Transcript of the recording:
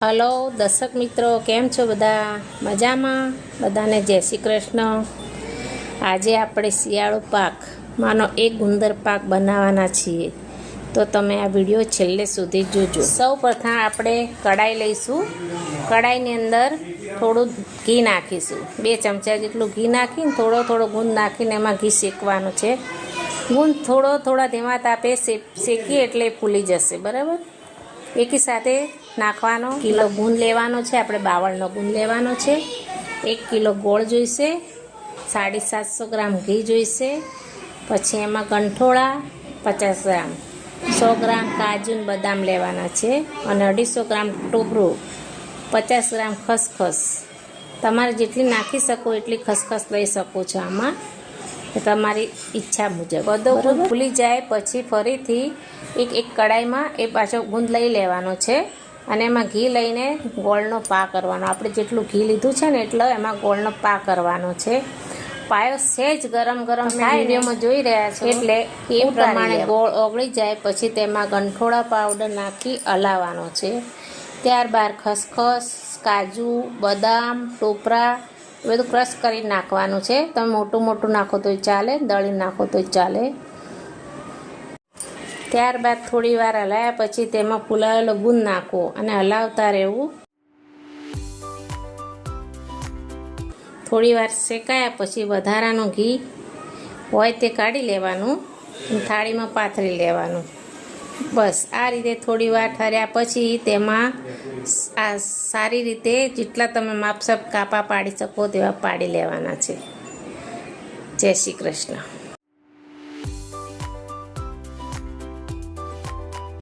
Hello દર્શક મિત્રો, કેમ છો બધા? મજામાં? બધાને જય શ્રી કૃષ્ણ। આજે આપણે શિયાળુ પાકમાંનો એક ગુંદર પાક બનાવવાના છીએ, તો તમે આ વિડીયો છેલ્લે સુધી જોજો। સૌ પ્રથમ આપણે કડાઈ લઈશું। કડાઈની અંદર થોડું ઘી નાખીશું। 2 ચમચા જેટલું ઘી નાખીને થોડો ગુંદ નાખીને એમાં ઘી શેકવાનું છે। ગુંદ થોડા ધીમા તાપે શેકીએ એટલે ફૂલી જશે, બરાબર। એકી સાથે નાખવાનો કિલો ગુંદ લેવાનો છે, આપણે બાવળનો ગુંદ લેવાનો છે। 1 કિલો ગોળ જોઈશે, 750 ગ્રામ ઘી જોઈશે, પછી એમાં ગંઠોળા 50 ગ્રામ, 100 ગ્રામ કાજુ અને બદામ લેવાના છે, અને 250 ગ્રામ ટોપરું, 50 ગ્રામ ખસખસ। તમારે જેટલી નાખી શકો એટલી ખસખસ લઈ શકો છો આમાં, તમારી ઈચ્છા મુજબ। બધો ગુંદ ફૂલી જાય પછી ફરીથી એક કડાઈમાં એ પાછો ગુંદ લઈ લેવાનો છે, અને એમાં ઘી લઈને ગોળનો પા કરવાનો। આપણે જેટલું ઘી લીધું છે ને એટલો એમાં ગોળનો પા કરવાનો છે। પાયો સહેજ ગરમ થાય, વિડીયોમાં જોઈ રહ્યા છો, એટલે એ પ્રમાણે ગોળ ઓગળી જાય પછી તેમાં ગંઠોળા પાવડર નાખી હલાવવાનો છે। ત્યારબાદ ખસખસ, કાજુ, બદામ, ટોપરા બધું ક્રશ કરી નાખવાનું છે। તમે મોટું નાખો તોય ચાલે, દળી નાખો તોય ચાલે। ત્યારબાદ થોડી વાર હલાવ્યા પછી તેમાં ફૂલાવેલો ગુંદ નાખવો અને હલાવતા રહેવું। થોડી વાર શેકાયા પછી વધારાનું ઘી હોય તે કાઢી લેવાનું, થાળીમાં પાથરી લેવાનું। બસ આ રીતે થોડી વાર ઠર્યા પછી તેમાં આ સારી રીતે જેટલા તમે માપસપ કાપા પાડી શકો તેવા પાડી લેવાના છે। જય શ્રી કૃષ્ણ।